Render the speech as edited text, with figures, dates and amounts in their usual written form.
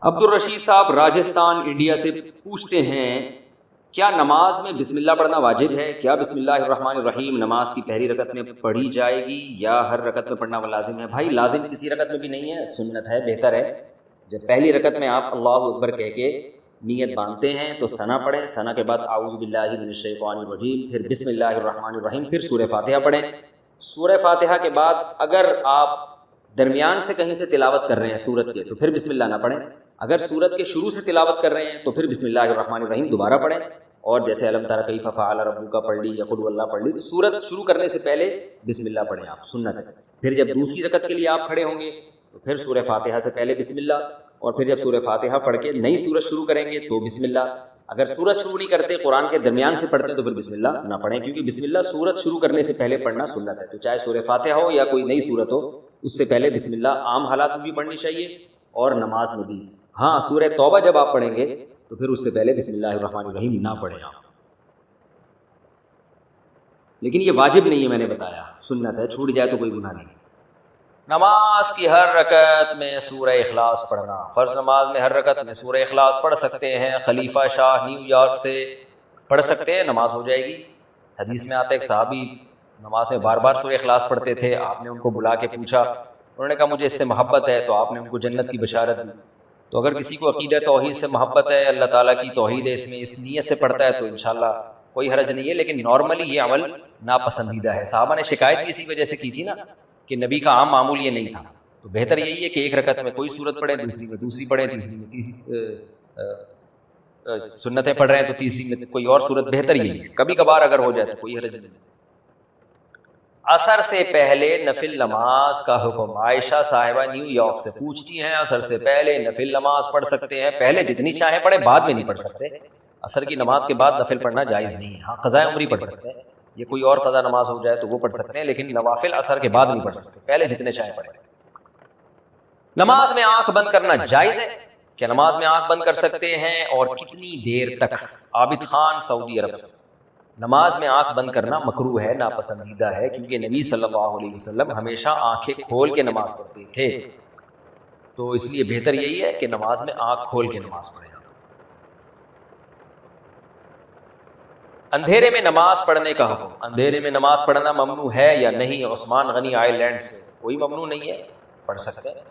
عبدالرشید صاحب راجستھان انڈیا سے پوچھتے ہیں کیا نماز میں بسم اللہ پڑھنا واجب ہے؟ کیا بسم اللہ الرحمن الرحیم نماز کی پہلی رکعت میں پڑھی جائے گی یا ہر رکعت میں پڑھنا لازم ہے؟ بھائی لازم کسی رکعت میں بھی نہیں ہے، سنت ہے، بہتر ہے جب پہلی رکعت میں آپ اللہ اکبر کہہ کے نیت باندھتے ہیں تو ثنا پڑھیں، ثنا کے بعد اعوذ باللہ من الشیطان الرجیم، پھر بسم اللہ الرحمن الرحیم، پھر سورہ فاتحہ پڑھیں۔ سورہ فاتحہ کے بعد اگر آپ درمیان سے کہیں سے تلاوت کر رہے ہیں سورت کے تو پھر بسم اللہ نہ پڑھیں، اگر سورت کے شروع سے تلاوت کر رہے ہیں تو پھر بسم اللہ الرحمن الرحیم دوبارہ پڑھیں، اور جیسے الم تر کیف فعل ربک پڑھ لی یا قل ہو اللہ پڑھ لی تو سورت شروع کرنے سے پہلے بسم اللہ پڑھیں آپ، سنت ہے۔ پھر جب دوسری رکعت کے لیے آپ کھڑے ہوں گے تو پھر سورہ فاتحہ سے پہلے بسم اللہ، اور پھر جب سورہ فاتحہ پڑھ کے نئی سورت شروع کریں گے تو بسم اللہ۔ اگر سورت شروع نہیں کرتے، قرآن کے درمیان سے پڑھتے ہیں تو پھر بسم اللہ نہ پڑھیں، کیونکہ بسم اللہ سورت شروع کرنے سے پہلے پڑھنا سنت ہے۔ تو چاہے سورہ فاتحہ ہو یا کوئی نئی سورت ہو، اس سے پہلے بسم اللہ عام حالات میں بھی پڑھنی چاہیے اور نماز میں بھی۔ ہاں سورہ توبہ جب آپ پڑھیں گے تو پھر اس سے پہلے بسم اللہ الرحمن الرحیم نہ پڑھیں آپ، لیکن یہ واجب نہیں ہے، میں نے بتایا سنت ہے، چھوٹ جائے تو کوئی گناہ نہیں۔ نماز کی ہر رکعت میں سورہ اخلاص پڑھنا، فرض نماز میں ہر رکعت میں سورہ اخلاص پڑھ سکتے ہیں، خلیفہ شاہ نیو یارک سے پڑھ سکتے ہیں، نماز ہو جائے گی۔ حدیث میں آتا ہے ایک صحابی نماز میں بار بار سورہ اخلاص پڑھتے تھے، آپ نے ان کو بلا کے پوچھا، انہوں نے کہا مجھے اس سے محبت ہے، تو آپ نے ان کو جنت کی بشارت دی۔ تو اگر کسی کو عقیدہ توحید سے محبت ہے، اللہ تعالیٰ کی توحید ہے، اس میں اس نیت سے پڑھتا ہے تو انشاءاللہ کوئی حرج نہیں ہے، لیکن نارملی یہ عمل ناپسندیدہ ہے۔ صحابہ نے شکایت بھی اسی وجہ سے کی تھی نا کہ نبی کا عام معمول یہ نہیں تھا، تو بہتر یہی ہے کہ ایک رکعت میں کوئی سورت پڑھیں، دوسری میں دوسری پڑھیں، تیسری میں تیسری، سنتیں پڑھ رہے ہیں تو تیسری میں کوئی اور سورت، بہتر یہی ہے۔ کبھی کبھار اگر ہو جائے تو کوئی حرج نہیں۔ عصر سے پہلے نفل نماز کا حکم، عائشہ صاحبہ نیو یارک سے پوچھتی ہیں عصر سے پہلے نفل نماز پڑھ سکتے ہیں؟ پہلے جتنی چاہیں پڑھیں، بعد میں نہیں پڑھ سکتے۔ عصر کی نماز کے بعد نفل پڑھنا جائز نہیں ہے، ہاں قضاء عمری پڑھ سکتے ہیں، یہ کوئی اور قضا نماز ہو جائے تو وہ پڑھ سکتے ہیں، لیکن نوافل عصر کے بعد نہیں پڑھ سکتے، پہلے جتنے چاہیں پڑھیں۔ نماز میں آنکھ بند کرنا جائز ہے؟ کیا نماز میں آنکھ بند کر سکتے ہیں اور کتنی دیر تک؟ عابد خان سعودی عرب سے۔ نماز میں آنکھ بند کرنا مکروہ ہے، ناپسندیدہ ہے، کیونکہ نبی صلی اللہ علیہ وسلم ہمیشہ آنکھیں کھول کے نماز پڑھتے تھے، تو اس لیے بہتر یہی ہے کہ نماز میں آنکھ کھول کے نماز پڑھیں۔ اندھیرے میں نماز پڑھنے کا حکم، اندھیرے میں نماز پڑھنا ممنوع ہے یا نہیں؟ عثمان غنی آئر لینڈ سے۔ کوئی ممنوع نہیں ہے، پڑھ سکتے ہیں۔